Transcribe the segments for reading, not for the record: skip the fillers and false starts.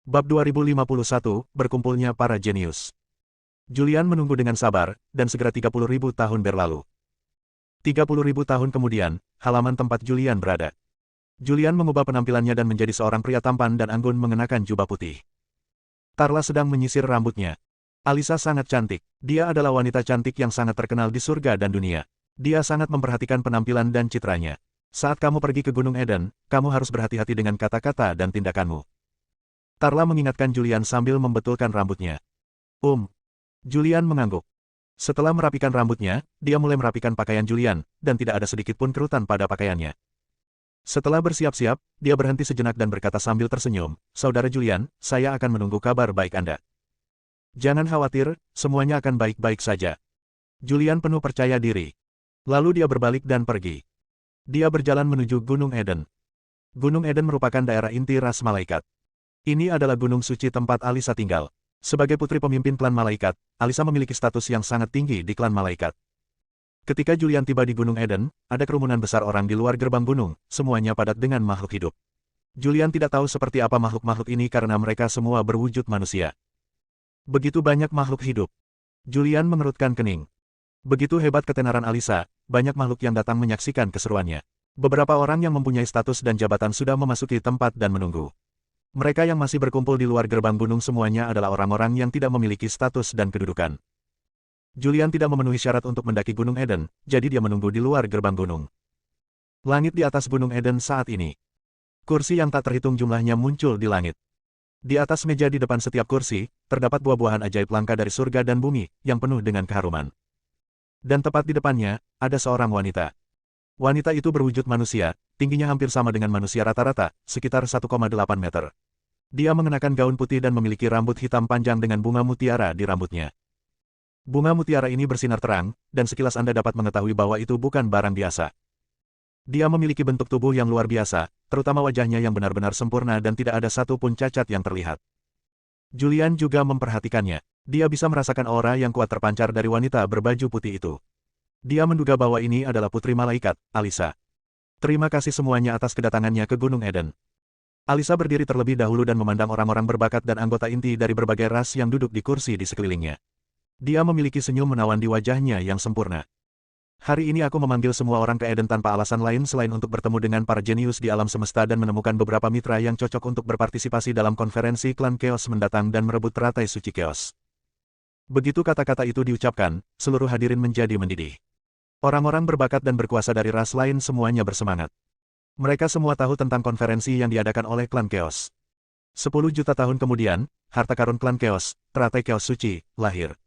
Bab 2051, Berkumpulnya Para Jenius. Julian menunggu dengan sabar, dan segera 30.000 tahun berlalu. 30.000 tahun kemudian, halaman tempat Julian berada. Julian mengubah penampilannya dan menjadi seorang pria tampan dan anggun mengenakan jubah putih. Tarla sedang menyisir rambutnya. Alisa sangat cantik. Dia adalah wanita cantik yang sangat terkenal di surga dan dunia. Dia sangat memperhatikan penampilan dan citranya. Saat kamu pergi ke Gunung Eden, kamu harus berhati-hati dengan kata-kata dan tindakanmu. Tarla mengingatkan Julian sambil membetulkan rambutnya. Julian mengangguk. Setelah merapikan rambutnya, dia mulai merapikan pakaian Julian, dan tidak ada sedikit pun kerutan pada pakaiannya. Setelah bersiap-siap, dia berhenti sejenak dan berkata sambil tersenyum, "Saudara Julian, saya akan menunggu kabar baik Anda." "Jangan khawatir, semuanya akan baik-baik saja." Julian penuh percaya diri. Lalu dia berbalik dan pergi. Dia berjalan menuju Gunung Eden. Gunung Eden merupakan daerah inti ras malaikat. Ini adalah gunung suci tempat Alisa tinggal. Sebagai putri pemimpin klan malaikat, Alisa memiliki status yang sangat tinggi di klan malaikat. Ketika Julian tiba di Gunung Eden, ada kerumunan besar orang di luar gerbang gunung, semuanya padat dengan makhluk hidup. Julian tidak tahu seperti apa makhluk-makhluk ini karena mereka semua berwujud manusia. Begitu banyak makhluk hidup. Julian mengerutkan kening. Begitu hebat ketenaran Alisa, banyak makhluk yang datang menyaksikan keseruannya. Beberapa orang yang mempunyai status dan jabatan sudah memasuki tempat dan menunggu. Mereka yang masih berkumpul di luar gerbang gunung semuanya adalah orang-orang yang tidak memiliki status dan kedudukan. Julian tidak memenuhi syarat untuk mendaki Gunung Eden, jadi dia menunggu di luar gerbang gunung. Langit di atas Gunung Eden saat ini. Kursi yang tak terhitung jumlahnya muncul di langit. Di atas meja di depan setiap kursi, terdapat buah-buahan ajaib langka dari surga dan bumi, yang penuh dengan keharuman. Dan tepat di depannya, ada seorang wanita. Wanita itu berwujud manusia, tingginya hampir sama dengan manusia rata-rata, sekitar 1,8 meter. Dia mengenakan gaun putih dan memiliki rambut hitam panjang dengan bunga mutiara di rambutnya. Bunga mutiara ini bersinar terang, dan sekilas Anda dapat mengetahui bahwa itu bukan barang biasa. Dia memiliki bentuk tubuh yang luar biasa, terutama wajahnya yang benar-benar sempurna dan tidak ada satu pun cacat yang terlihat. Julian juga memperhatikannya. Dia bisa merasakan aura yang kuat terpancar dari wanita berbaju putih itu. Dia menduga bahwa ini adalah putri malaikat, Alisa. Terima kasih semuanya atas kedatangannya ke Gunung Eden. Alisa berdiri terlebih dahulu dan memandang orang-orang berbakat dan anggota inti dari berbagai ras yang duduk di kursi di sekelilingnya. Dia memiliki senyum menawan di wajahnya yang sempurna. Hari ini aku memanggil semua orang ke Eden tanpa alasan lain selain untuk bertemu dengan para jenius di alam semesta dan menemukan beberapa mitra yang cocok untuk berpartisipasi dalam konferensi klan Chaos mendatang dan merebut teratai suci Chaos. Begitu kata-kata itu diucapkan, seluruh hadirin menjadi mendidih. Orang-orang berbakat dan berkuasa dari ras lain semuanya bersemangat. Mereka semua tahu tentang konferensi yang diadakan oleh klan Chaos. 10 juta tahun kemudian, harta karun klan Chaos, teratai Chaos suci, lahir.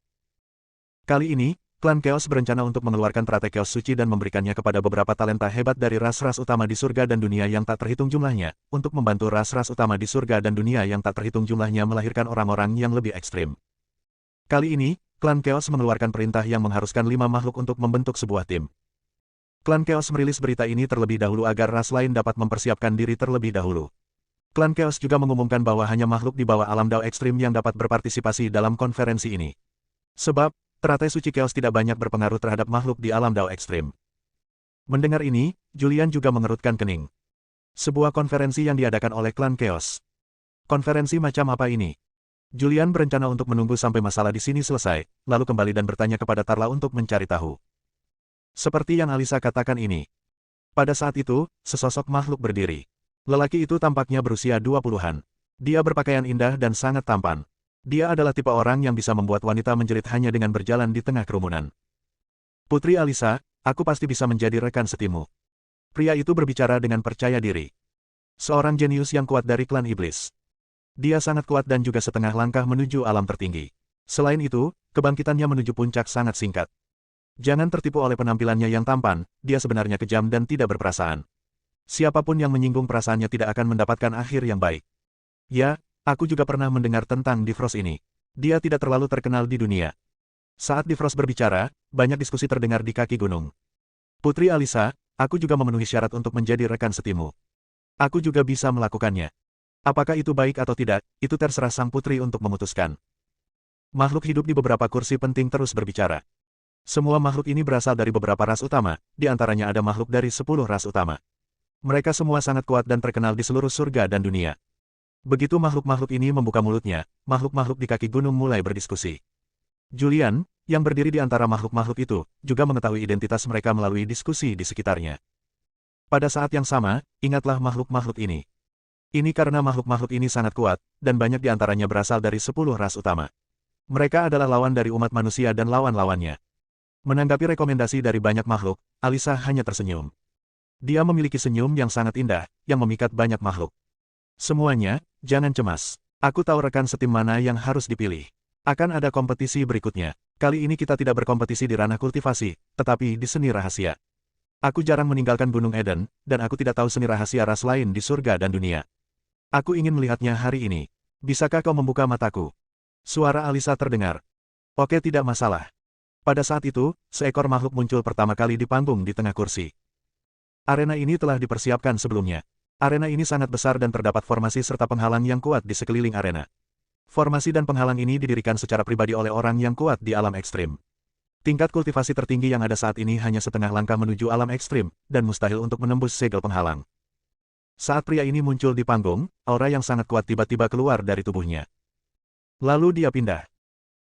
Kali ini, klan Chaos berencana untuk mengeluarkan teratai Chaos suci dan memberikannya kepada beberapa talenta hebat dari ras-ras utama di surga dan dunia yang tak terhitung jumlahnya, untuk membantu ras-ras utama di surga dan dunia yang tak terhitung jumlahnya melahirkan orang-orang yang lebih ekstrim. Kali ini, klan Chaos mengeluarkan perintah yang mengharuskan 5 makhluk untuk membentuk sebuah tim. Klan Chaos merilis berita ini terlebih dahulu agar ras lain dapat mempersiapkan diri terlebih dahulu. Klan Chaos juga mengumumkan bahwa hanya makhluk di bawah alam Dao ekstrim yang dapat berpartisipasi dalam konferensi ini. Sebab, teratai suci Chaos tidak banyak berpengaruh terhadap makhluk di alam Dao ekstrim. Mendengar ini, Julian juga mengerutkan kening. Sebuah konferensi yang diadakan oleh klan Chaos. Konferensi macam apa ini? Julian berencana untuk menunggu sampai masalah di sini selesai, lalu kembali dan bertanya kepada Tarla untuk mencari tahu. Seperti yang Alisa katakan ini. Pada saat itu, sesosok makhluk berdiri. Lelaki itu tampaknya berusia 20-an. Dia berpakaian indah dan sangat tampan. Dia adalah tipe orang yang bisa membuat wanita menjerit hanya dengan berjalan di tengah kerumunan. Putri Alisa, aku pasti bisa menjadi rekan setimu. Pria itu berbicara dengan percaya diri. Seorang jenius yang kuat dari klan iblis. Dia sangat kuat dan juga setengah langkah menuju alam tertinggi. Selain itu, kebangkitannya menuju puncak sangat singkat. Jangan tertipu oleh penampilannya yang tampan, dia sebenarnya kejam dan tidak berperasaan. Siapapun yang menyinggung perasaannya tidak akan mendapatkan akhir yang baik. Ya, aku juga pernah mendengar tentang Difrost ini. Dia tidak terlalu terkenal di dunia. Saat Difrost berbicara, banyak diskusi terdengar di kaki gunung. Putri Alisa, aku juga memenuhi syarat untuk menjadi rekan setimu. Aku juga bisa melakukannya. Apakah itu baik atau tidak, itu terserah sang putri untuk memutuskan. Makhluk hidup di beberapa kursi penting terus berbicara. Semua makhluk ini berasal dari beberapa ras utama, di antaranya ada makhluk dari 10 ras utama. Mereka semua sangat kuat dan terkenal di seluruh surga dan dunia. Begitu makhluk-makhluk ini membuka mulutnya, makhluk-makhluk di kaki gunung mulai berdiskusi. Julian, yang berdiri di antara makhluk-makhluk itu, juga mengetahui identitas mereka melalui diskusi di sekitarnya. Pada saat yang sama, ingatlah makhluk-makhluk ini. Ini karena makhluk-makhluk ini sangat kuat, dan banyak di antaranya berasal dari 10 ras utama. Mereka adalah lawan dari umat manusia dan lawan-lawannya. Menanggapi rekomendasi dari banyak makhluk, Alisa hanya tersenyum. Dia memiliki senyum yang sangat indah, yang memikat banyak makhluk. Semuanya, jangan cemas. Aku tahu rekan setim mana yang harus dipilih. Akan ada kompetisi berikutnya. Kali ini kita tidak berkompetisi di ranah kultivasi, tetapi di seni rahasia. Aku jarang meninggalkan Gunung Eden, dan aku tidak tahu seni rahasia ras lain di surga dan dunia. Aku ingin melihatnya hari ini. Bisakah kau membuka mataku? Suara Alisa terdengar. Oke, tidak masalah. Pada saat itu, seekor makhluk muncul pertama kali di panggung di tengah kursi. Arena ini telah dipersiapkan sebelumnya. Arena ini sangat besar dan terdapat formasi serta penghalang yang kuat di sekeliling arena. Formasi dan penghalang ini didirikan secara pribadi oleh orang yang kuat di alam ekstrim. Tingkat kultivasi tertinggi yang ada saat ini hanya setengah langkah menuju alam ekstrim, dan mustahil untuk menembus segel penghalang. Saat pria ini muncul di panggung, aura yang sangat kuat tiba-tiba keluar dari tubuhnya. Lalu dia pindah.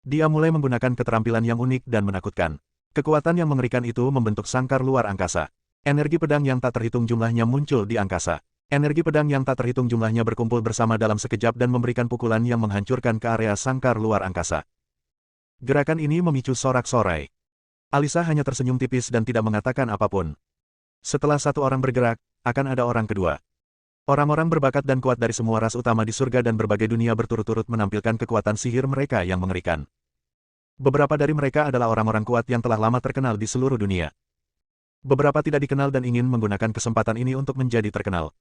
Dia mulai menggunakan keterampilan yang unik dan menakutkan. Kekuatan yang mengerikan itu membentuk sangkar luar angkasa. Energi pedang yang tak terhitung jumlahnya muncul di angkasa. Energi pedang yang tak terhitung jumlahnya berkumpul bersama dalam sekejap dan memberikan pukulan yang menghancurkan ke area sangkar luar angkasa. Gerakan ini memicu sorak-sorai. Alisa hanya tersenyum tipis dan tidak mengatakan apapun. Setelah satu orang bergerak, akan ada orang kedua. Orang-orang berbakat dan kuat dari semua ras utama di surga dan berbagai dunia berturut-turut menampilkan kekuatan sihir mereka yang mengerikan. Beberapa dari mereka adalah orang-orang kuat yang telah lama terkenal di seluruh dunia. Beberapa tidak dikenal dan ingin menggunakan kesempatan ini untuk menjadi terkenal.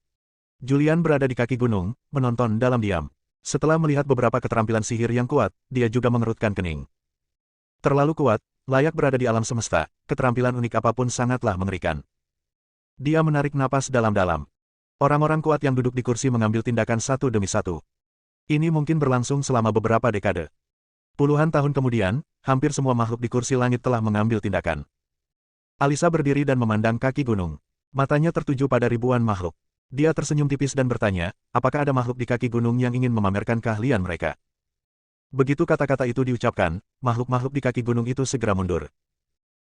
Julian berada di kaki gunung, menonton dalam diam. Setelah melihat beberapa keterampilan sihir yang kuat, dia juga mengerutkan kening. Terlalu kuat, layak berada di alam semesta, keterampilan unik apapun sangatlah mengerikan. Dia menarik napas dalam-dalam. Orang-orang kuat yang duduk di kursi mengambil tindakan satu demi satu. Ini mungkin berlangsung selama beberapa dekade. Puluhan tahun kemudian, hampir semua makhluk di kursi langit telah mengambil tindakan. Alisa berdiri dan memandang kaki gunung. Matanya tertuju pada ribuan makhluk. Dia tersenyum tipis dan bertanya, apakah ada makhluk di kaki gunung yang ingin memamerkan keahlian mereka? Begitu kata-kata itu diucapkan, makhluk-makhluk di kaki gunung itu segera mundur.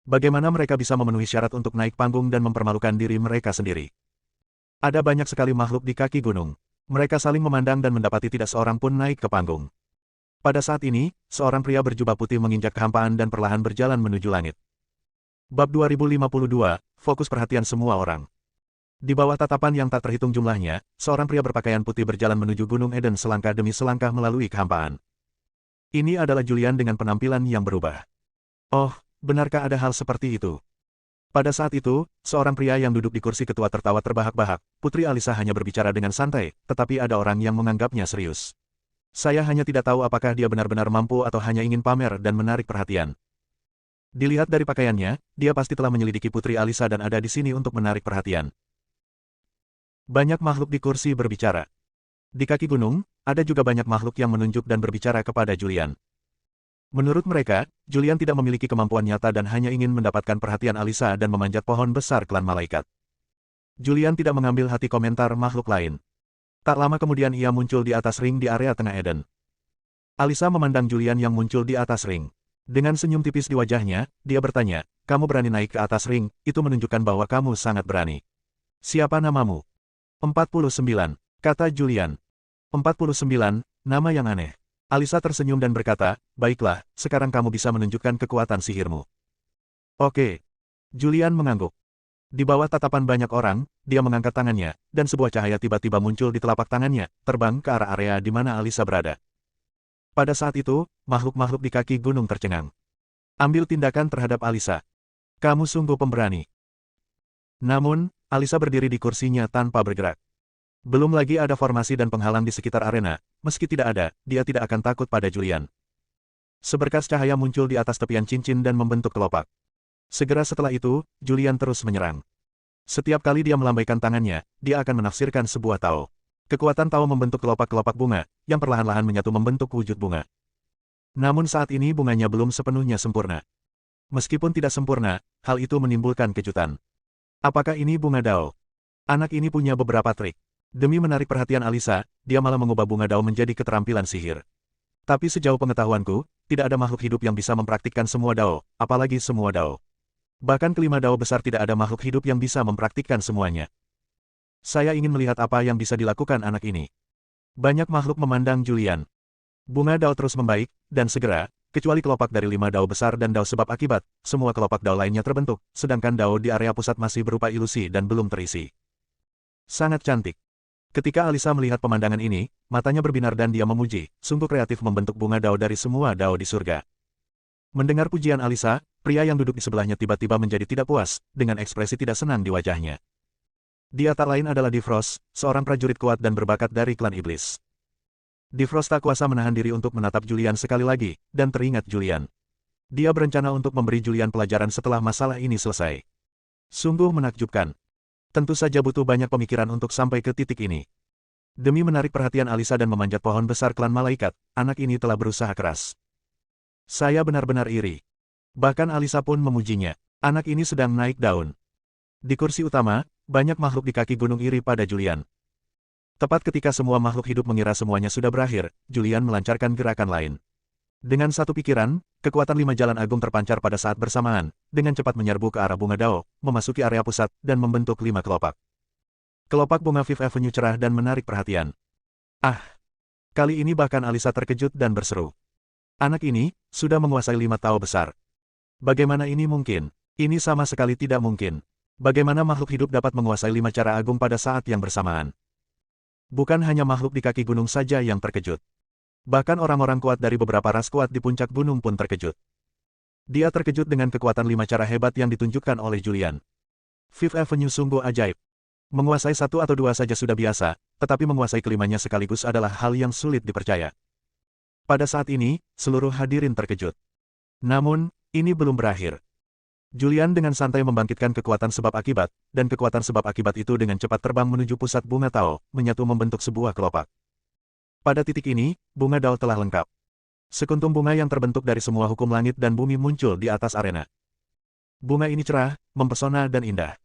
Bagaimana mereka bisa memenuhi syarat untuk naik panggung dan mempermalukan diri mereka sendiri? Ada banyak sekali makhluk di kaki gunung. Mereka saling memandang dan mendapati tidak seorang pun naik ke panggung. Pada saat ini, seorang pria berjubah putih menginjak kehampaan dan perlahan berjalan menuju langit. Bab 2052, fokus perhatian semua orang. Di bawah tatapan yang tak terhitung jumlahnya, seorang pria berpakaian putih berjalan menuju Gunung Eden selangkah demi selangkah melalui kehampaan. Ini adalah Julian dengan penampilan yang berubah. Oh, benarkah ada hal seperti itu? Pada saat itu, seorang pria yang duduk di kursi ketua tertawa terbahak-bahak. Putri Alisa hanya berbicara dengan santai, tetapi ada orang yang menganggapnya serius. Saya hanya tidak tahu apakah dia benar-benar mampu atau hanya ingin pamer dan menarik perhatian. Dilihat dari pakaiannya, dia pasti telah menyelidiki Putri Alisa dan ada di sini untuk menarik perhatian. Banyak makhluk di kursi berbicara. Di kaki gunung, ada juga banyak makhluk yang menunjuk dan berbicara kepada Julian. Menurut mereka, Julian tidak memiliki kemampuan nyata dan hanya ingin mendapatkan perhatian Alisa dan memanjat pohon besar klan malaikat. Julian tidak mengambil hati komentar makhluk lain. Tak lama kemudian ia muncul di atas ring di area tengah Eden. Alisa memandang Julian yang muncul di atas ring. Dengan senyum tipis di wajahnya, dia bertanya, kamu berani naik ke atas ring, itu menunjukkan bahwa kamu sangat berani. Siapa namamu? 49, kata Julian. 49, nama yang aneh. Alisa tersenyum dan berkata, baiklah, sekarang kamu bisa menunjukkan kekuatan sihirmu. Oke. Julian mengangguk. Di bawah tatapan banyak orang, dia mengangkat tangannya, dan sebuah cahaya tiba-tiba muncul di telapak tangannya, terbang ke arah area di mana Alisa berada. Pada saat itu, makhluk-makhluk di kaki gunung tercengang. Ambil tindakan terhadap Alisa. Kamu sungguh pemberani. Namun, Alisa berdiri di kursinya tanpa bergerak. Belum lagi ada formasi dan penghalang di sekitar arena, meski tidak ada, dia tidak akan takut pada Julian. Seberkas cahaya muncul di atas tepian cincin dan membentuk kelopak. Segera setelah itu, Julian terus menyerang. Setiap kali dia melambaikan tangannya, dia akan menafsirkan sebuah tao. Kekuatan tao membentuk kelopak-kelopak bunga, yang perlahan-lahan menyatu membentuk wujud bunga. Namun saat ini bunganya belum sepenuhnya sempurna. Meskipun tidak sempurna, hal itu menimbulkan kejutan. Apakah ini bunga dao? Anak ini punya beberapa trik. Demi menarik perhatian Alisa, dia malah mengubah bunga dao menjadi keterampilan sihir. Tapi sejauh pengetahuanku, tidak ada makhluk hidup yang bisa mempraktikkan semua dao, apalagi semua dao. Bahkan kelima dao besar tidak ada makhluk hidup yang bisa mempraktikkan semuanya. Saya ingin melihat apa yang bisa dilakukan anak ini. Banyak makhluk memandang Julian. Bunga dao terus membaik, dan segera, kecuali kelopak dari 5 dao besar dan dao sebab akibat, semua kelopak dao lainnya terbentuk, sedangkan dao di area pusat masih berupa ilusi dan belum terisi. Sangat cantik. Ketika Alisa melihat pemandangan ini, matanya berbinar dan dia memuji, sungguh kreatif membentuk bunga dao dari semua dao di surga. Mendengar pujian Alisa, pria yang duduk di sebelahnya tiba-tiba menjadi tidak puas, dengan ekspresi tidak senang di wajahnya. Dia tak lain adalah Difrost, seorang prajurit kuat dan berbakat dari klan iblis. Difrost tak kuasa menahan diri untuk menatap Julian sekali lagi, dan teringat Julian. Dia berencana untuk memberi Julian pelajaran setelah masalah ini selesai. Sungguh menakjubkan. Tentu saja butuh banyak pemikiran untuk sampai ke titik ini. Demi menarik perhatian Alisa dan memanjat pohon besar klan malaikat, anak ini telah berusaha keras. Saya benar-benar iri. Bahkan Alisa pun memujinya. Anak ini sedang naik daun. Di kursi utama, banyak makhluk di kaki gunung iri pada Julian. Tepat ketika semua makhluk hidup mengira semuanya sudah berakhir, Julian melancarkan gerakan lain. Dengan satu pikiran, kekuatan 5 jalan agung terpancar pada saat bersamaan, dengan cepat menyerbu ke arah bunga dao, memasuki area pusat, dan membentuk 5 kelopak. Kelopak bunga Fifth Avenue cerah dan menarik perhatian. Ah! Kali ini bahkan Alisa terkejut dan berseru. Anak ini, sudah menguasai 5 dao besar. Bagaimana ini mungkin? Ini sama sekali tidak mungkin. Bagaimana makhluk hidup dapat menguasai 5 cara agung pada saat yang bersamaan? Bukan hanya makhluk di kaki gunung saja yang terkejut. Bahkan orang-orang kuat dari beberapa ras kuat di puncak gunung pun terkejut. Dia terkejut dengan kekuatan 5 cara hebat yang ditunjukkan oleh Julian. Fifth Avenue sungguh ajaib. Menguasai 1 atau 2 saja sudah biasa, tetapi menguasai kelimanya sekaligus adalah hal yang sulit dipercaya. Pada saat ini, seluruh hadirin terkejut. Namun, ini belum berakhir. Julian dengan santai membangkitkan kekuatan sebab akibat, dan kekuatan sebab akibat itu dengan cepat terbang menuju pusat bunga Tao, menyatu membentuk sebuah kelopak. Pada titik ini, bunga dao telah lengkap. Sekuntum bunga yang terbentuk dari semua hukum langit dan bumi muncul di atas arena. Bunga ini cerah, mempesona dan indah.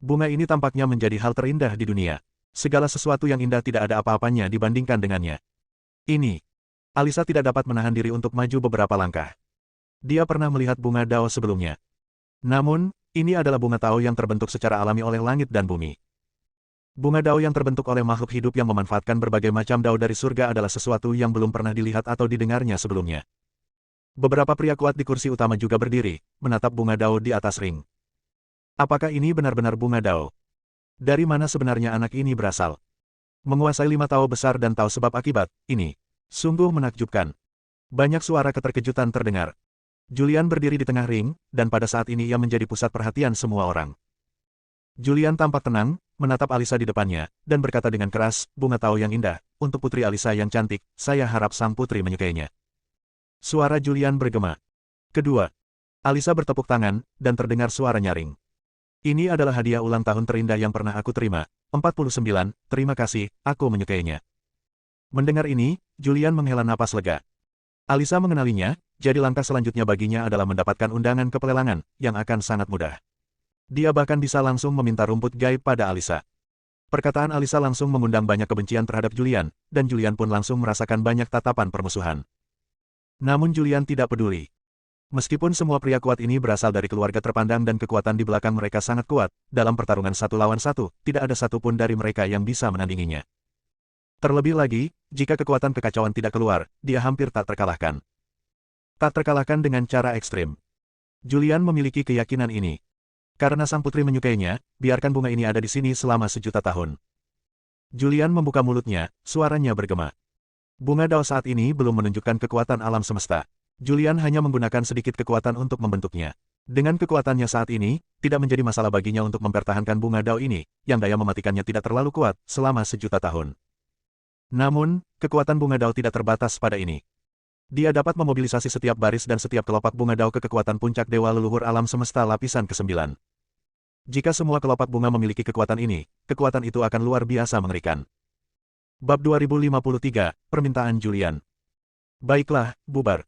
Bunga ini tampaknya menjadi hal terindah di dunia. Segala sesuatu yang indah tidak ada apa-apanya dibandingkan dengannya. Ini. Alisa tidak dapat menahan diri untuk maju beberapa langkah. Dia pernah melihat bunga dao sebelumnya. Namun, ini adalah bunga Tao yang terbentuk secara alami oleh langit dan bumi. Bunga dao yang terbentuk oleh makhluk hidup yang memanfaatkan berbagai macam dao dari surga adalah sesuatu yang belum pernah dilihat atau didengarnya sebelumnya. Beberapa pria kuat di kursi utama juga berdiri, menatap bunga dao di atas ring. Apakah ini benar-benar bunga dao? Dari mana sebenarnya anak ini berasal? Menguasai 5 tao besar dan tao sebab akibat, ini sungguh menakjubkan. Banyak suara keterkejutan terdengar. Julian berdiri di tengah ring, dan pada saat ini ia menjadi pusat perhatian semua orang. Julian tampak tenang, menatap Alisa di depannya, dan berkata dengan keras, bunga Tao yang indah, untuk putri Alisa yang cantik, saya harap sang putri menyukainya. Suara Julian bergema. Kedua, Alisa bertepuk tangan, dan terdengar suara nyaring. Ini adalah hadiah ulang tahun terindah yang pernah aku terima, 49, terima kasih, aku menyukainya. Mendengar ini, Julian menghela napas lega. Alisa mengenalinya, jadi langkah selanjutnya baginya adalah mendapatkan undangan ke pelelangan, yang akan sangat mudah. Dia bahkan bisa langsung meminta rumput gaib pada Alisa. Perkataan Alisa langsung mengundang banyak kebencian terhadap Julian, dan Julian pun langsung merasakan banyak tatapan permusuhan. Namun Julian tidak peduli. Meskipun semua pria kuat ini berasal dari keluarga terpandang dan kekuatan di belakang mereka sangat kuat, dalam pertarungan 1 lawan 1, tidak ada satupun dari mereka yang bisa menandinginya. Terlebih lagi, jika kekuatan kekacauan tidak keluar, dia hampir tak terkalahkan. Tak terkalahkan dengan cara ekstrim. Julian memiliki keyakinan ini. Karena sang putri menyukainya, biarkan bunga ini ada di sini selama 1.000.000 tahun. Julian membuka mulutnya, suaranya bergema. Bunga dao saat ini belum menunjukkan kekuatan alam semesta. Julian hanya menggunakan sedikit kekuatan untuk membentuknya. Dengan kekuatannya saat ini, tidak menjadi masalah baginya untuk mempertahankan bunga dao ini, yang daya mematikannya tidak terlalu kuat, selama 1.000.000 tahun. Namun, kekuatan bunga dao tidak terbatas pada ini. Dia dapat memobilisasi setiap baris dan setiap kelopak bunga dao ke kekuatan puncak dewa leluhur alam semesta lapisan ke-9. Jika semua kelopak bunga memiliki kekuatan ini, kekuatan itu akan luar biasa mengerikan. Bab 2053, Permintaan Julian. Baiklah, bubar.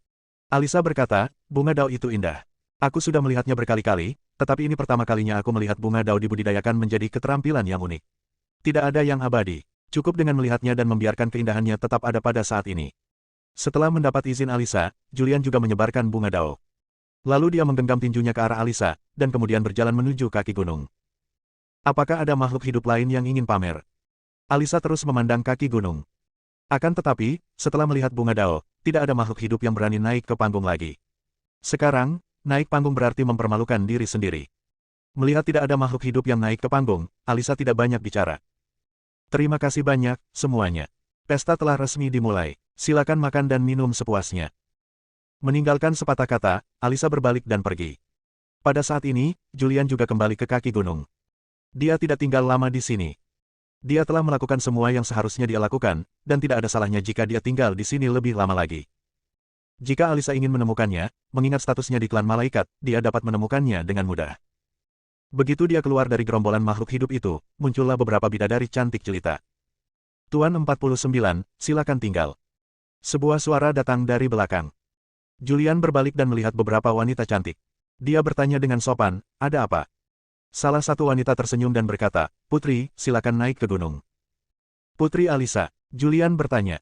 Alisa berkata, bunga dao itu indah. Aku sudah melihatnya berkali-kali, tetapi ini pertama kalinya aku melihat bunga dao dibudidayakan menjadi keterampilan yang unik. Tidak ada yang abadi. Cukup dengan melihatnya dan membiarkan keindahannya tetap ada pada saat ini. Setelah mendapat izin Alisa, Julian juga menyebarkan bunga dao. Lalu dia menggenggam tinjunya ke arah Alisa, dan kemudian berjalan menuju kaki gunung. Apakah ada makhluk hidup lain yang ingin pamer? Alisa terus memandang kaki gunung. Akan tetapi, setelah melihat bunga dao, tidak ada makhluk hidup yang berani naik ke panggung lagi. Sekarang, naik panggung berarti mempermalukan diri sendiri. Melihat tidak ada makhluk hidup yang naik ke panggung, Alisa tidak banyak bicara. Terima kasih banyak, semuanya. Pesta telah resmi dimulai. Silakan makan dan minum sepuasnya. Meninggalkan sepatah kata, Alisa berbalik dan pergi. Pada saat ini, Julian juga kembali ke kaki gunung. Dia tidak tinggal lama di sini. Dia telah melakukan semua yang seharusnya dia lakukan, dan tidak ada salahnya jika dia tinggal di sini lebih lama lagi. Jika Alisa ingin menemukannya, mengingat statusnya di klan malaikat, dia dapat menemukannya dengan mudah. Begitu dia keluar dari gerombolan makhluk hidup itu, muncullah beberapa bidadari cantik jelita. Tuan 49, silakan tinggal. Sebuah suara datang dari belakang. Julian berbalik dan melihat beberapa wanita cantik. Dia bertanya dengan sopan, ada apa? Salah satu wanita tersenyum dan berkata, Putri, silakan naik ke gunung. Putri Alisa, Julian bertanya.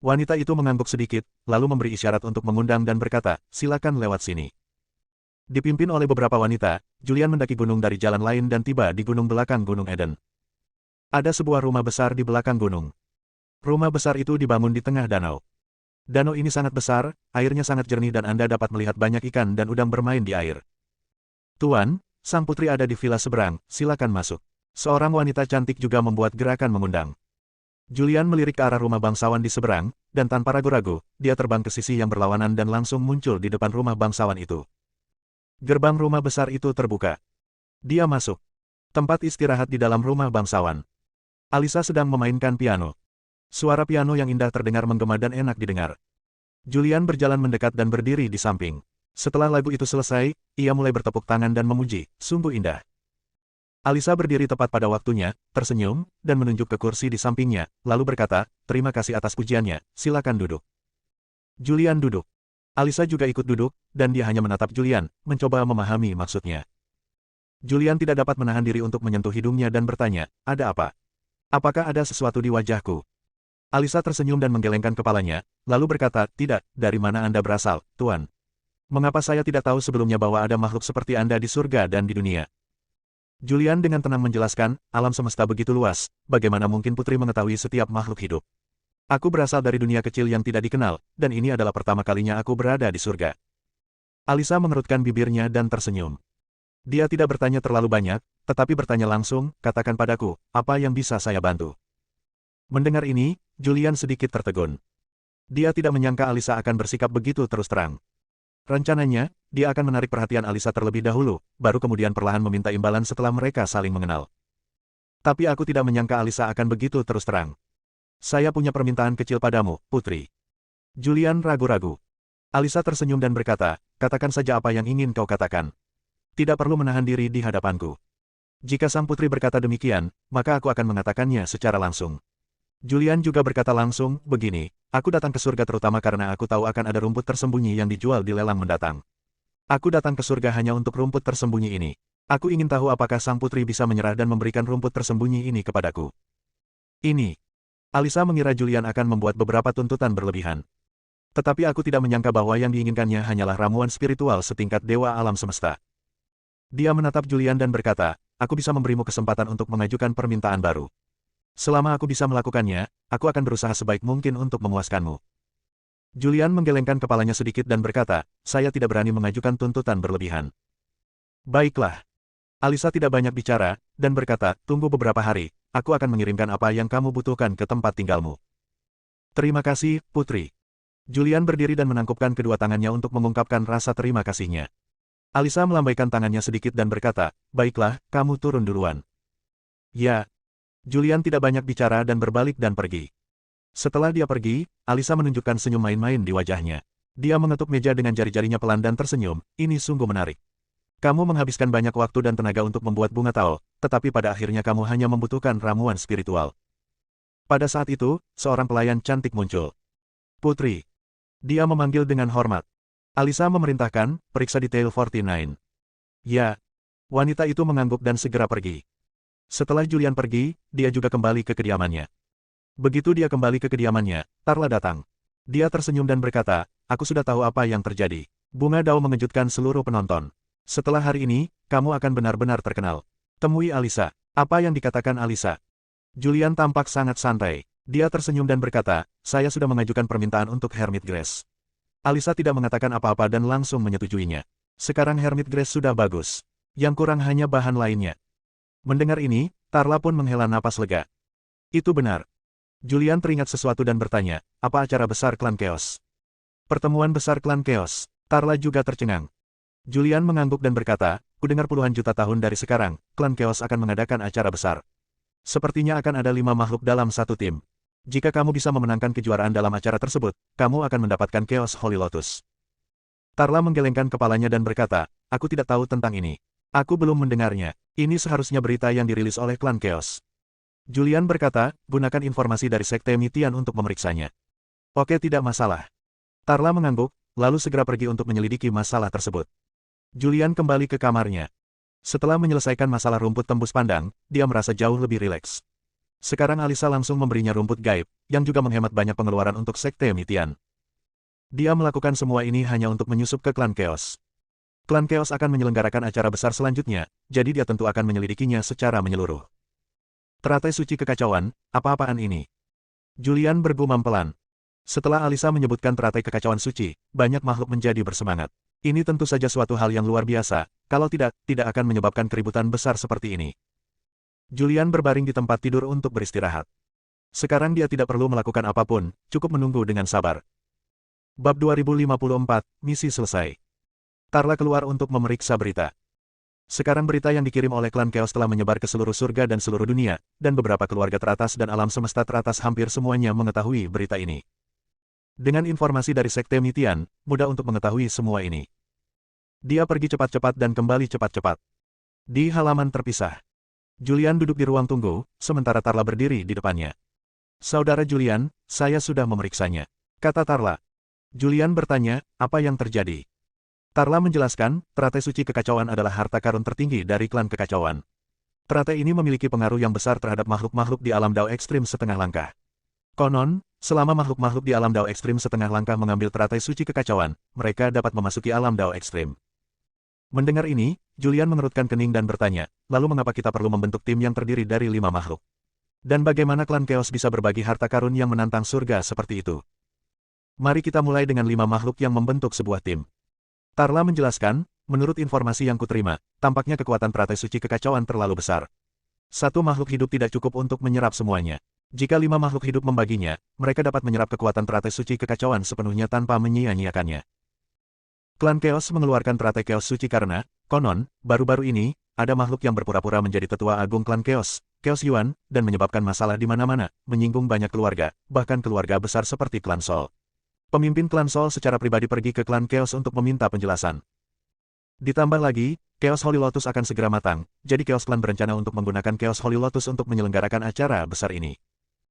Wanita itu mengangguk sedikit, lalu memberi isyarat untuk mengundang dan berkata, silakan lewat sini. Dipimpin oleh beberapa wanita, Julian mendaki gunung dari jalan lain dan tiba di gunung belakang Gunung Eden. Ada sebuah rumah besar di belakang gunung. Rumah besar itu dibangun di tengah danau. Danau ini sangat besar, airnya sangat jernih dan Anda dapat melihat banyak ikan dan udang bermain di air. Tuan, sang putri ada di villa seberang, silakan masuk. Seorang wanita cantik juga membuat gerakan mengundang. Julian melirik ke arah rumah bangsawan di seberang, dan tanpa ragu-ragu, dia terbang ke sisi yang berlawanan dan langsung muncul di depan rumah bangsawan itu. Gerbang rumah besar itu terbuka. Dia masuk. Tempat istirahat di dalam rumah bangsawan. Alisa sedang memainkan piano. Suara piano yang indah terdengar menggema dan enak didengar. Julian berjalan mendekat dan berdiri di samping. Setelah lagu itu selesai, ia mulai bertepuk tangan dan memuji, sungguh indah. Alisa berdiri tepat pada waktunya, tersenyum, dan menunjuk ke kursi di sampingnya, lalu berkata, terima kasih atas pujiannya, silakan duduk. Julian duduk. Alisa juga ikut duduk, dan dia hanya menatap Julian, mencoba memahami maksudnya. Julian tidak dapat menahan diri untuk menyentuh hidungnya dan bertanya, ada apa? Apakah ada sesuatu di wajahku? Alisa tersenyum dan menggelengkan kepalanya, lalu berkata, tidak, dari mana Anda berasal, Tuan? Mengapa saya tidak tahu sebelumnya bahwa ada makhluk seperti Anda di surga dan di dunia? Julian dengan tenang menjelaskan, alam semesta begitu luas, bagaimana mungkin putri mengetahui setiap makhluk hidup? Aku berasal dari dunia kecil yang tidak dikenal, dan ini adalah pertama kalinya aku berada di surga. Alisa mengerutkan bibirnya dan tersenyum. Dia tidak bertanya terlalu banyak, tetapi bertanya langsung, katakan padaku, apa yang bisa saya bantu? Mendengar ini, Julian sedikit tertegun. Dia tidak menyangka Alisa akan bersikap begitu terus terang. Rencananya, dia akan menarik perhatian Alisa terlebih dahulu, baru kemudian perlahan meminta imbalan setelah mereka saling mengenal. Tapi aku tidak menyangka Alisa akan begitu terus terang. Saya punya permintaan kecil padamu, Putri. Julian ragu-ragu. Alisa tersenyum dan berkata, katakan saja apa yang ingin kau katakan. Tidak perlu menahan diri di hadapanku. Jika sang putri berkata demikian, maka aku akan mengatakannya secara langsung. Julian juga berkata langsung, begini, aku datang ke surga terutama karena aku tahu akan ada rumput tersembunyi yang dijual di lelang mendatang. Aku datang ke surga hanya untuk rumput tersembunyi ini. Aku ingin tahu apakah sang putri bisa menyerah dan memberikan rumput tersembunyi ini kepadaku. Ini. Alisa mengira Julian akan membuat beberapa tuntutan berlebihan. Tetapi aku tidak menyangka bahwa yang diinginkannya hanyalah ramuan spiritual setingkat dewa alam semesta. Dia menatap Julian dan berkata, aku bisa memberimu kesempatan untuk mengajukan permintaan baru. Selama aku bisa melakukannya, aku akan berusaha sebaik mungkin untuk memuaskanmu. Julian menggelengkan kepalanya sedikit dan berkata, saya tidak berani mengajukan tuntutan berlebihan. Baiklah. Alisa tidak banyak bicara, dan berkata, tunggu beberapa hari, aku akan mengirimkan apa yang kamu butuhkan ke tempat tinggalmu. Terima kasih, Putri. Julian berdiri dan menangkupkan kedua tangannya untuk mengungkapkan rasa terima kasihnya. Alisa melambaikan tangannya sedikit dan berkata, baiklah, kamu turun duluan. Ya. Julian tidak banyak bicara dan berbalik dan pergi. Setelah dia pergi, Alisa menunjukkan senyum main-main di wajahnya. Dia mengetuk meja dengan jari-jarinya pelan dan tersenyum, ini sungguh menarik. Kamu menghabiskan banyak waktu dan tenaga untuk membuat bunga tao, tetapi pada akhirnya kamu hanya membutuhkan ramuan spiritual. Pada saat itu, seorang pelayan cantik muncul. Putri. Dia memanggil dengan hormat. Alisa memerintahkan, periksa detail 49. Ya. Wanita itu mengangguk dan segera pergi. Setelah Julian pergi, dia juga kembali ke kediamannya. Begitu dia kembali ke kediamannya, Tarla datang. Dia tersenyum dan berkata, aku sudah tahu apa yang terjadi. Bunga Dao mengejutkan seluruh penonton. Setelah hari ini, kamu akan benar-benar terkenal. Temui Alisa. Apa yang dikatakan Alisa? Julian tampak sangat santai. Dia tersenyum dan berkata, saya sudah mengajukan permintaan untuk Hermit Grace. Alisa tidak mengatakan apa-apa dan langsung menyetujuinya. Sekarang Hermit Grace sudah bagus. Yang kurang hanya bahan lainnya. Mendengar ini, Tarla pun menghela napas lega. Itu benar. Julian teringat sesuatu dan bertanya, apa acara besar klan Chaos? Pertemuan besar klan Chaos. Tarla juga tercengang. Julian mengangguk dan berkata, kudengar puluhan juta tahun dari sekarang, klan Chaos akan mengadakan acara besar. Sepertinya akan ada 5 makhluk dalam satu tim. Jika kamu bisa memenangkan kejuaraan dalam acara tersebut, kamu akan mendapatkan Chaos Holy Lotus. Tarla menggelengkan kepalanya dan berkata, aku tidak tahu tentang ini. Aku belum mendengarnya. Ini seharusnya berita yang dirilis oleh klan Chaos. Julian berkata, gunakan informasi dari Sekte Mitian untuk memeriksanya. Oke, tidak masalah. Tarla mengangguk, lalu segera pergi untuk menyelidiki masalah tersebut. Julian kembali ke kamarnya. Setelah menyelesaikan masalah rumput tembus pandang, dia merasa jauh lebih rileks. Sekarang Alisa langsung memberinya rumput gaib, yang juga menghemat banyak pengeluaran untuk Sekte Mitian. Dia melakukan semua ini hanya untuk menyusup ke klan Chaos. Klan Chaos akan menyelenggarakan acara besar selanjutnya, jadi dia tentu akan menyelidikinya secara menyeluruh. Teratai suci kekacauan, apa-apaan ini? Julian bergumam pelan. Setelah Alisa menyebutkan teratai kekacauan suci, banyak makhluk menjadi bersemangat. Ini tentu saja suatu hal yang luar biasa, kalau tidak akan menyebabkan keributan besar seperti ini. Julian berbaring di tempat tidur untuk beristirahat. Sekarang dia tidak perlu melakukan apapun, cukup menunggu dengan sabar. Bab 2054, misi selesai. Tarla keluar untuk memeriksa berita. Sekarang berita yang dikirim oleh klan Chaos telah menyebar ke seluruh surga dan seluruh dunia, dan beberapa keluarga teratas dan alam semesta teratas hampir semuanya mengetahui berita ini. Dengan informasi dari Sekte Mitian, mudah untuk mengetahui semua ini. Dia pergi cepat-cepat dan kembali cepat-cepat. Di halaman terpisah. Julian duduk di ruang tunggu, sementara Tarla berdiri di depannya. Saudara Julian, saya sudah memeriksanya, kata Tarla. Julian bertanya, apa yang terjadi? Tarla menjelaskan, teratai suci kekacauan adalah harta karun tertinggi dari klan kekacauan. Teratai ini memiliki pengaruh yang besar terhadap makhluk-makhluk di alam Dao ekstrim setengah langkah. Konon, selama makhluk-makhluk di alam Dao ekstrim setengah langkah mengambil teratai suci kekacauan, mereka dapat memasuki alam Dao ekstrim. Mendengar ini, Julian mengerutkan kening dan bertanya, lalu mengapa kita perlu membentuk tim yang terdiri dari 5 makhluk? Dan bagaimana klan Chaos bisa berbagi harta karun yang menantang surga seperti itu? Mari kita mulai dengan 5 makhluk yang membentuk sebuah tim. Tarla menjelaskan, menurut informasi yang kuterima, tampaknya kekuatan teratai suci kekacauan terlalu besar. Satu makhluk hidup tidak cukup untuk menyerap semuanya. Jika 5 makhluk hidup membaginya, mereka dapat menyerap kekuatan teratai suci kekacauan sepenuhnya tanpa menyia-nyiakannya. Klan Chaos mengeluarkan teratai Chaos suci karena, konon, baru-baru ini, ada makhluk yang berpura-pura menjadi tetua agung klan Chaos, Chaos Yuan, dan menyebabkan masalah di mana-mana, menyinggung banyak keluarga, bahkan keluarga besar seperti klan Sol. Pemimpin klan Sol secara pribadi pergi ke klan Chaos untuk meminta penjelasan. Ditambah lagi, Chaos Holy Lotus akan segera matang, jadi Chaos Clan berencana untuk menggunakan Chaos Holy Lotus untuk menyelenggarakan acara besar ini.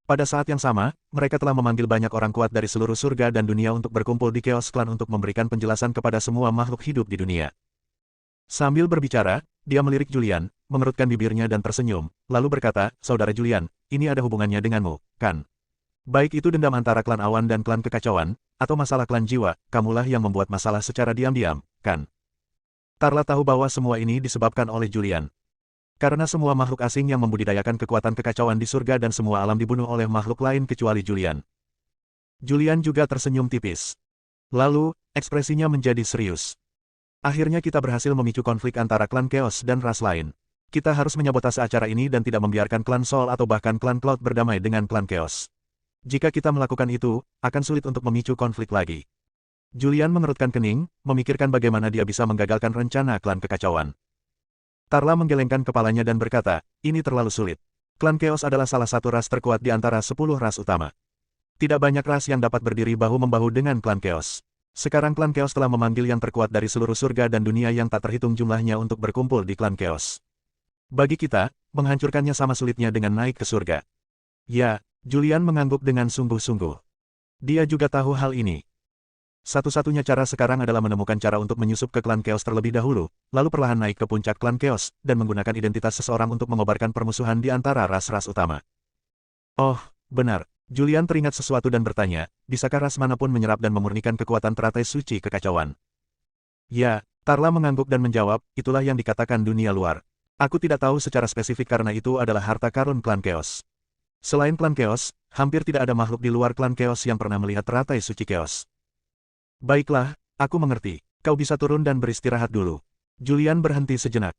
Pada saat yang sama, mereka telah memanggil banyak orang kuat dari seluruh surga dan dunia untuk berkumpul di Chaos Clan untuk memberikan penjelasan kepada semua makhluk hidup di dunia. Sambil berbicara, dia melirik Julian, mengerutkan bibirnya dan tersenyum, lalu berkata, Saudara Julian, ini ada hubungannya denganmu, kan? Baik itu dendam antara klan awan dan klan kekacauan, atau masalah klan jiwa, kamulah yang membuat masalah secara diam-diam, kan? Tarla tahu bahwa semua ini disebabkan oleh Julian. Karena semua makhluk asing yang membudidayakan kekuatan kekacauan di surga dan semua alam dibunuh oleh makhluk lain kecuali Julian. Julian juga tersenyum tipis. Lalu, ekspresinya menjadi serius. Akhirnya kita berhasil memicu konflik antara klan Chaos dan ras lain. Kita harus menyabotase acara ini dan tidak membiarkan klan Sol atau bahkan klan Cloud berdamai dengan klan Chaos. Jika kita melakukan itu, akan sulit untuk memicu konflik lagi. Julian mengerutkan kening, memikirkan bagaimana dia bisa menggagalkan rencana klan kekacauan. Tarla menggelengkan kepalanya dan berkata, ini terlalu sulit. Klan Chaos adalah salah satu ras terkuat di antara 10 ras utama. Tidak banyak ras yang dapat berdiri bahu-membahu dengan klan Chaos. Sekarang klan Chaos telah memanggil yang terkuat dari seluruh surga dan dunia yang tak terhitung jumlahnya untuk berkumpul di klan Chaos. Bagi kita, menghancurkannya sama sulitnya dengan naik ke surga. Ya, Julian mengangguk dengan sungguh-sungguh. Dia juga tahu hal ini. Satu-satunya cara sekarang adalah menemukan cara untuk menyusup ke klan Chaos terlebih dahulu, lalu perlahan naik ke puncak klan Chaos, dan menggunakan identitas seseorang untuk mengobarkan permusuhan di antara ras-ras utama. Oh, benar. Julian teringat sesuatu dan bertanya, bisakah ras manapun menyerap dan memurnikan kekuatan teratai suci kekacauan? Ya, Tarla mengangguk dan menjawab, itulah yang dikatakan dunia luar. Aku tidak tahu secara spesifik karena itu adalah harta karun klan Chaos. Selain klan Chaos, hampir tidak ada makhluk di luar klan Chaos yang pernah melihat teratai suci Chaos. Baiklah, aku mengerti. Kau bisa turun dan beristirahat dulu. Julian berhenti sejenak.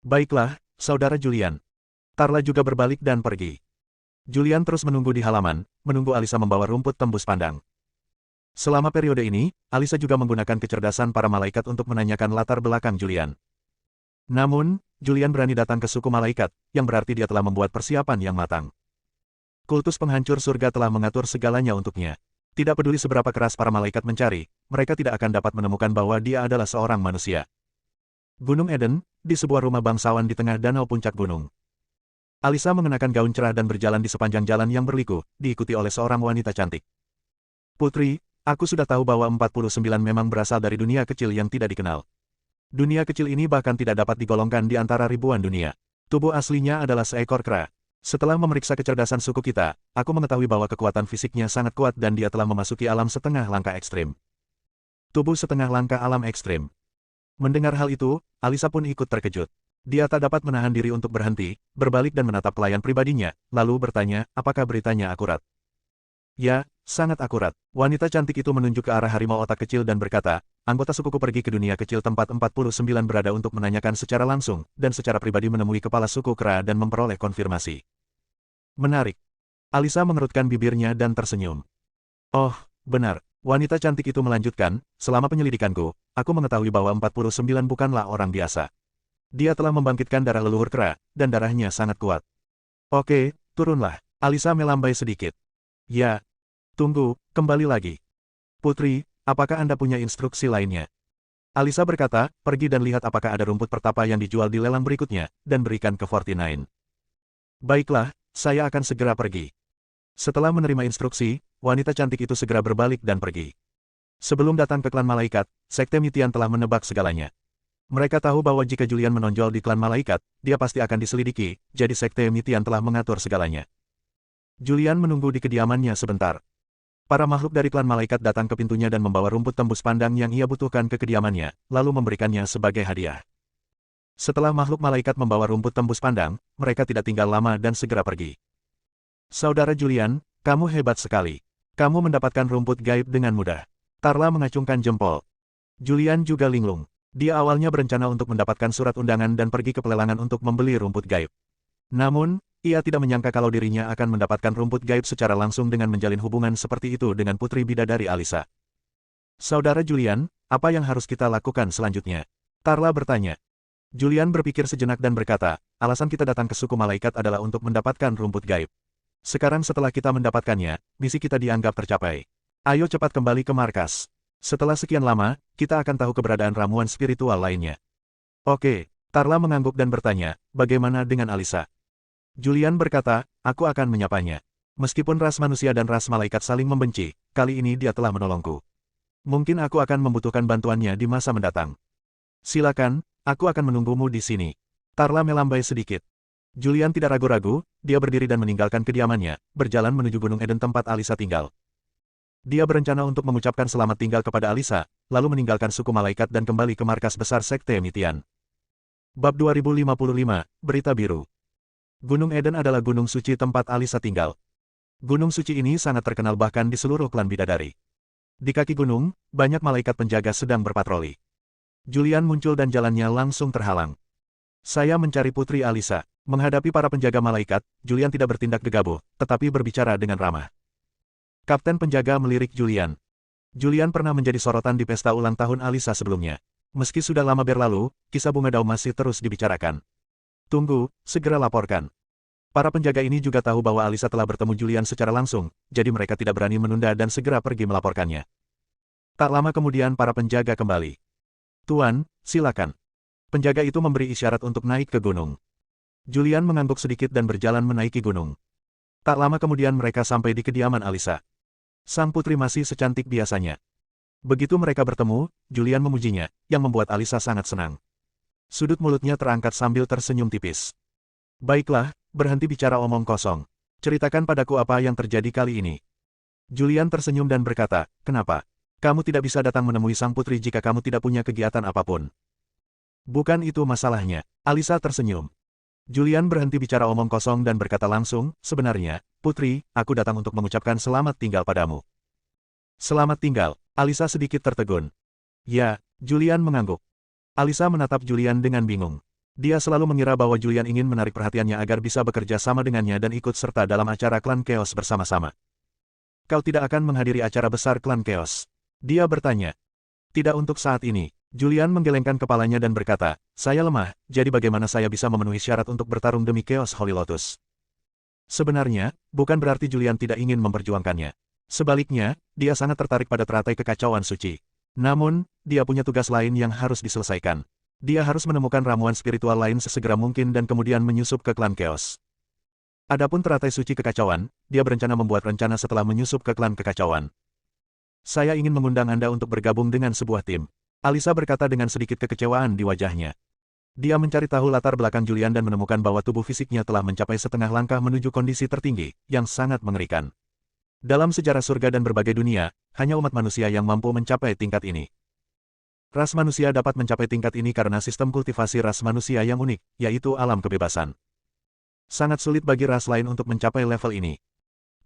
Baiklah, saudara Julian. Tarla juga berbalik dan pergi. Julian terus menunggu di halaman, menunggu Alisa membawa rumput tembus pandang. Selama periode ini, Alisa juga menggunakan kecerdasan para malaikat untuk menanyakan latar belakang Julian. Namun, Julian berani datang ke suku malaikat, yang berarti dia telah membuat persiapan yang matang. Kultus penghancur surga telah mengatur segalanya untuknya. Tidak peduli seberapa keras para malaikat mencari, mereka tidak akan dapat menemukan bahwa dia adalah seorang manusia. Gunung Eden, di sebuah rumah bangsawan di tengah danau puncak gunung. Alisa mengenakan gaun cerah dan berjalan di sepanjang jalan yang berliku, diikuti oleh seorang wanita cantik. Putri, aku sudah tahu bahwa 49 memang berasal dari dunia kecil yang tidak dikenal. Dunia kecil ini bahkan tidak dapat digolongkan di antara ribuan dunia. Tubuh aslinya adalah seekor kera. Setelah memeriksa kecerdasan suku kita, aku mengetahui bahwa kekuatan fisiknya sangat kuat dan dia telah memasuki alam setengah langkah ekstrim. Tubuh setengah langkah alam ekstrim. Mendengar hal itu, Alisa pun ikut terkejut. Dia tak dapat menahan diri untuk berhenti, berbalik dan menatap pelayan pribadinya, lalu bertanya, apakah beritanya akurat? Ya, sangat akurat. Wanita cantik itu menunjuk ke arah harimau otak kecil dan berkata, anggota sukuku pergi ke dunia kecil tempat 49 berada untuk menanyakan secara langsung, dan secara pribadi menemui kepala suku kera dan memperoleh konfirmasi. Menarik. Alisa mengerutkan bibirnya dan tersenyum. Oh, benar. Wanita cantik itu melanjutkan, selama penyelidikanku, aku mengetahui bahwa 49 bukanlah orang biasa. Dia telah membangkitkan darah leluhur kera, dan darahnya sangat kuat. Oke, turunlah. Alisa melambai sedikit. Ya. Tunggu, kembali lagi. Putri, apakah Anda punya instruksi lainnya? Alisa berkata, pergi dan lihat apakah ada rumput pertapa yang dijual di lelang berikutnya, dan berikan ke 49. Baiklah. Saya akan segera pergi. Setelah menerima instruksi, wanita cantik itu segera berbalik dan pergi. Sebelum datang ke klan malaikat, Sekte Mitian telah menebak segalanya. Mereka tahu bahwa jika Julian menonjol di klan malaikat, dia pasti akan diselidiki, jadi Sekte Mitian telah mengatur segalanya. Julian menunggu di kediamannya sebentar. Para makhluk dari klan malaikat datang ke pintunya dan membawa rumput tembus pandang yang ia butuhkan ke kediamannya, lalu memberikannya sebagai hadiah. Setelah makhluk malaikat membawa rumput tembus pandang, mereka tidak tinggal lama dan segera pergi. Saudara Julian, kamu hebat sekali. Kamu mendapatkan rumput gaib dengan mudah. Tarla mengacungkan jempol. Julian juga linglung. Dia awalnya berencana untuk mendapatkan surat undangan dan pergi ke pelelangan untuk membeli rumput gaib. Namun, ia tidak menyangka kalau dirinya akan mendapatkan rumput gaib secara langsung dengan menjalin hubungan seperti itu dengan putri bidadari Alisa. Saudara Julian, apa yang harus kita lakukan selanjutnya? Tarla bertanya. Julian berpikir sejenak dan berkata, alasan kita datang ke suku malaikat adalah untuk mendapatkan rumput gaib. Sekarang setelah kita mendapatkannya, misi kita dianggap tercapai. Ayo cepat kembali ke markas. Setelah sekian lama, kita akan tahu keberadaan ramuan spiritual lainnya. Oke, Tarla mengangguk dan bertanya, bagaimana dengan Alisa? Julian berkata, aku akan menyapanya. Meskipun ras manusia dan ras malaikat saling membenci, kali ini dia telah menolongku. Mungkin aku akan membutuhkan bantuannya di masa mendatang. Silakan, aku akan menunggumu di sini. Tarla melambai sedikit. Julian tidak ragu-ragu, dia berdiri dan meninggalkan kediamannya, berjalan menuju Gunung Eden tempat Alisa tinggal. Dia berencana untuk mengucapkan selamat tinggal kepada Alisa, lalu meninggalkan suku malaikat dan kembali ke markas besar Sekte Mitian. Bab 2055, Berita Biru. Gunung Eden adalah gunung suci tempat Alisa tinggal. Gunung suci ini sangat terkenal bahkan di seluruh klan bidadari. Di kaki gunung, banyak malaikat penjaga sedang berpatroli. Julian muncul dan jalannya langsung terhalang. Saya mencari Putri Alisa. Menghadapi para penjaga malaikat, Julian tidak bertindak gegabah, tetapi berbicara dengan ramah. Kapten penjaga melirik Julian. Julian pernah menjadi sorotan di pesta ulang tahun Alisa sebelumnya. Meski sudah lama berlalu, kisah bunga daun masih terus dibicarakan. Tunggu, segera laporkan. Para penjaga ini juga tahu bahwa Alisa telah bertemu Julian secara langsung, jadi mereka tidak berani menunda dan segera pergi melaporkannya. Tak lama kemudian para penjaga kembali. Tuan, silakan. Penjaga itu memberi isyarat untuk naik ke gunung. Julian mengangguk sedikit dan berjalan menaiki gunung. Tak lama kemudian mereka sampai di kediaman Alisa. Sang putri masih secantik biasanya. Begitu mereka bertemu, Julian memujinya, yang membuat Alisa sangat senang. Sudut mulutnya terangkat sambil tersenyum tipis. Baiklah, berhenti bicara omong kosong. Ceritakan padaku apa yang terjadi kali ini. Julian tersenyum dan berkata, kenapa? Kamu tidak bisa datang menemui sang putri jika kamu tidak punya kegiatan apapun. Bukan itu masalahnya. Alisa tersenyum. Julian berhenti bicara omong kosong dan berkata langsung, sebenarnya, putri, aku datang untuk mengucapkan selamat tinggal padamu. Selamat tinggal. Alisa sedikit tertegun. Ya, Julian mengangguk. Alisa menatap Julian dengan bingung. Dia selalu mengira bahwa Julian ingin menarik perhatiannya agar bisa bekerja sama dengannya dan ikut serta dalam acara klan Chaos bersama-sama. Kau tidak akan menghadiri acara besar klan Chaos? Dia bertanya. Tidak untuk saat ini. Julian menggelengkan kepalanya dan berkata, saya lemah, jadi bagaimana saya bisa memenuhi syarat untuk bertarung demi Chaos Holy Lotus? Sebenarnya, bukan berarti Julian tidak ingin memperjuangkannya. Sebaliknya, dia sangat tertarik pada teratai kekacauan suci. Namun, dia punya tugas lain yang harus diselesaikan. Dia harus menemukan ramuan spiritual lain sesegera mungkin dan kemudian menyusup ke klan Chaos. Adapun teratai suci kekacauan, dia berencana membuat rencana setelah menyusup ke klan kekacauan. Saya ingin mengundang Anda untuk bergabung dengan sebuah tim. Alisa berkata dengan sedikit kekecewaan di wajahnya. Dia mencari tahu latar belakang Julian dan menemukan bahwa tubuh fisiknya telah mencapai setengah langkah menuju kondisi tertinggi, yang sangat mengerikan. Dalam sejarah surga dan berbagai dunia, hanya umat manusia yang mampu mencapai tingkat ini. Ras manusia dapat mencapai tingkat ini karena sistem kultivasi ras manusia yang unik, yaitu alam kebebasan. Sangat sulit bagi ras lain untuk mencapai level ini.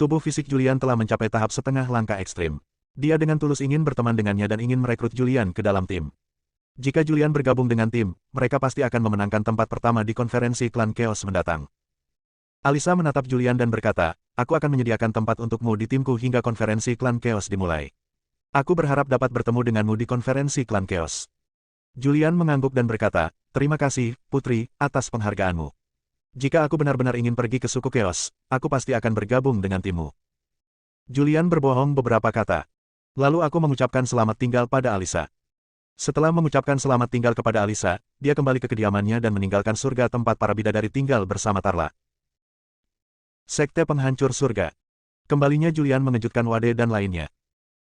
Tubuh fisik Julian telah mencapai tahap setengah langkah ekstrim. Dia dengan tulus ingin berteman dengannya dan ingin merekrut Julian ke dalam tim. Jika Julian bergabung dengan tim, mereka pasti akan memenangkan tempat pertama di konferensi klan Chaos mendatang. Alisa menatap Julian dan berkata, aku akan menyediakan tempat untukmu di timku hingga konferensi klan Chaos dimulai. Aku berharap dapat bertemu denganmu di konferensi klan Chaos. Julian mengangguk dan berkata, terima kasih, putri, atas penghargaanmu. Jika aku benar-benar ingin pergi ke suku Chaos, aku pasti akan bergabung dengan timmu. Julian berbohong beberapa kata. Lalu aku mengucapkan selamat tinggal pada Alisa. Setelah mengucapkan selamat tinggal kepada Alisa, dia kembali ke kediamannya dan meninggalkan surga tempat para bidadari tinggal bersama Tarla. Sekte Penghancur Surga. Kembalinya Julian mengejutkan Wade dan lainnya.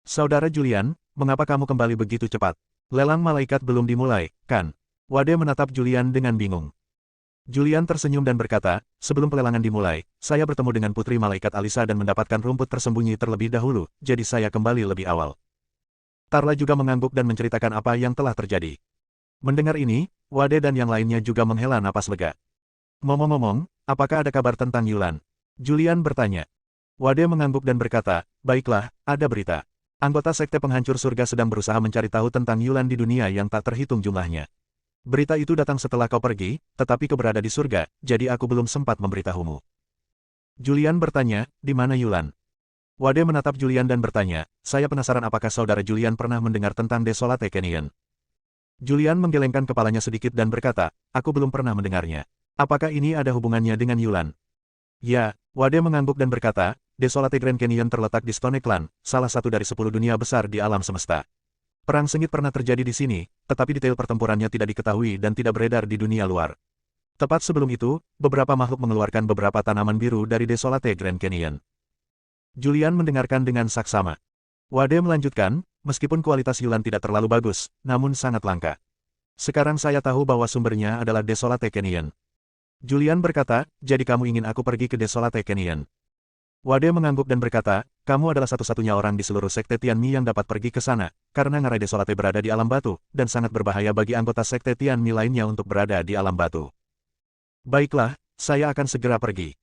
Saudara Julian, mengapa kamu kembali begitu cepat? Lelang malaikat belum dimulai, kan? Wade menatap Julian dengan bingung. Julian tersenyum dan berkata, sebelum pelelangan dimulai, saya bertemu dengan Putri Malaikat Alisa dan mendapatkan rumput tersembunyi terlebih dahulu, jadi saya kembali lebih awal. Tarla juga mengangguk dan menceritakan apa yang telah terjadi. Mendengar ini, Wade dan yang lainnya juga menghela napas lega. Ngomong-ngomong, apakah ada kabar tentang Yulan? Julian bertanya. Wade mengangguk dan berkata, baiklah, ada berita. Anggota Sekte Penghancur Surga sedang berusaha mencari tahu tentang Yulan di dunia yang tak terhitung jumlahnya. Berita itu datang setelah kau pergi, tetapi kau berada di surga, jadi aku belum sempat memberitahumu. Julian bertanya, di mana Yulan? Wade menatap Julian dan bertanya, saya penasaran apakah saudara Julian pernah mendengar tentang Desolate Canyon. Julian menggelengkan kepalanya sedikit dan berkata, aku belum pernah mendengarnya. Apakah ini ada hubungannya dengan Yulan? Ya, Wade mengangguk dan berkata, Desolate Grand Canyon terletak di Stone Clan, salah satu dari 10 dunia besar di alam semesta. Perang sengit pernah terjadi di sini, tetapi detail pertempurannya tidak diketahui dan tidak beredar di dunia luar. Tepat sebelum itu, beberapa makhluk mengeluarkan beberapa tanaman biru dari Desolate Grand Canyon. Julian mendengarkan dengan saksama. Wade melanjutkan, meskipun kualitas Yulan tidak terlalu bagus, namun sangat langka. Sekarang saya tahu bahwa sumbernya adalah Desolate Canyon. Julian berkata, jadi kamu ingin aku pergi ke Desolate Canyon? Wade mengangguk dan berkata, kamu adalah satu-satunya orang di seluruh Sekte Tianmi yang dapat pergi ke sana, karena ngarai Desolate berada di alam batu, dan sangat berbahaya bagi anggota Sekte Tianmi lainnya untuk berada di alam batu. Baiklah, saya akan segera pergi.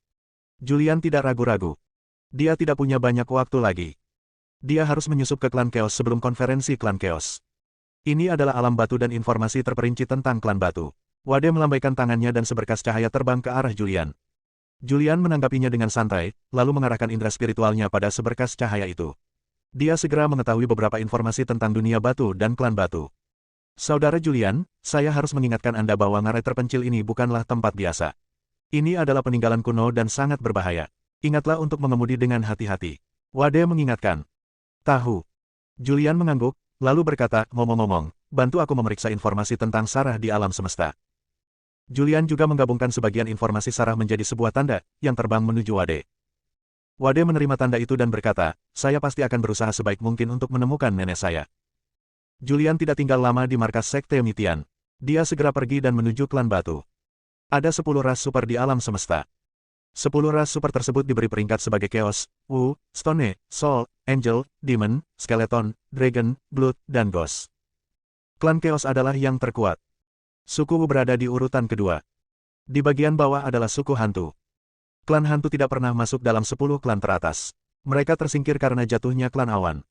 Julian tidak ragu-ragu. Dia tidak punya banyak waktu lagi. Dia harus menyusup ke klan Chaos sebelum konferensi klan Chaos. Ini adalah alam batu dan informasi terperinci tentang klan batu. Wade melambaikan tangannya dan seberkas cahaya terbang ke arah Julian. Julian menanggapinya dengan santai, lalu mengarahkan indera spiritualnya pada seberkas cahaya itu. Dia segera mengetahui beberapa informasi tentang dunia batu dan klan batu. Saudara Julian, saya harus mengingatkan Anda bahwa ngarai terpencil ini bukanlah tempat biasa. Ini adalah peninggalan kuno dan sangat berbahaya. Ingatlah untuk mengemudi dengan hati-hati. Wade mengingatkan. Tahu. Julian mengangguk, lalu berkata, ngomong-ngomong, bantu aku memeriksa informasi tentang Sarah di alam semesta. Julian juga menggabungkan sebagian informasi Sarah menjadi sebuah tanda, yang terbang menuju Wade. Wade menerima tanda itu dan berkata, saya pasti akan berusaha sebaik mungkin untuk menemukan nenek saya. Julian tidak tinggal lama di markas Sekte Mitian. Dia segera pergi dan menuju klan batu. Ada 10 ras super di alam semesta. 10 ras super tersebut diberi peringkat sebagai Chaos, Wu, Stone, Soul, Angel, Demon, Skeleton, Dragon, Blood, dan Ghost. Klan Chaos adalah yang terkuat. Suku Wu berada di urutan kedua. Di bagian bawah adalah suku Hantu. Klan Hantu tidak pernah masuk dalam 10 klan teratas. Mereka tersingkir karena jatuhnya klan Awan.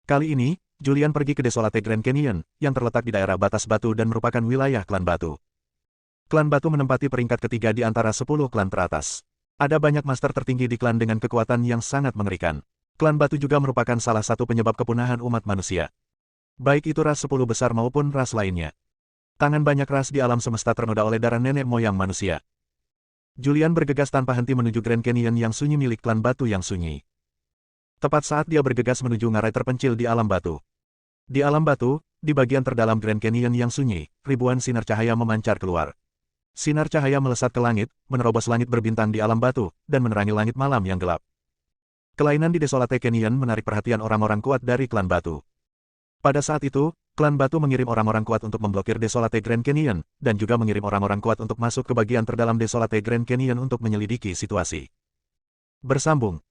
Kali ini, Julian pergi ke Desolate Grand Canyon, yang terletak di daerah batas batu dan merupakan wilayah klan batu. Klan batu menempati peringkat ketiga di antara 10 klan teratas. Ada banyak master tertinggi di klan dengan kekuatan yang sangat mengerikan. Klan batu juga merupakan salah satu penyebab kepunahan umat manusia. Baik itu ras 10 besar maupun ras lainnya. Tangan banyak ras di alam semesta ternoda oleh darah nenek moyang manusia. Julian bergegas tanpa henti menuju Grand Canyon yang sunyi milik klan batu yang sunyi. Tepat saat dia bergegas menuju ngarai terpencil di alam batu. Di alam batu, di bagian terdalam Grand Canyon yang sunyi, ribuan sinar cahaya memancar keluar. Sinar cahaya melesat ke langit, menerobos langit berbintang di alam batu, dan menerangi langit malam yang gelap. Kelainan di Desolate Canyon menarik perhatian orang-orang kuat dari klan batu. Pada saat itu, klan batu mengirim orang-orang kuat untuk memblokir Desolate Grand Canyon, dan juga mengirim orang-orang kuat untuk masuk ke bagian terdalam Desolate Grand Canyon untuk menyelidiki situasi. Bersambung.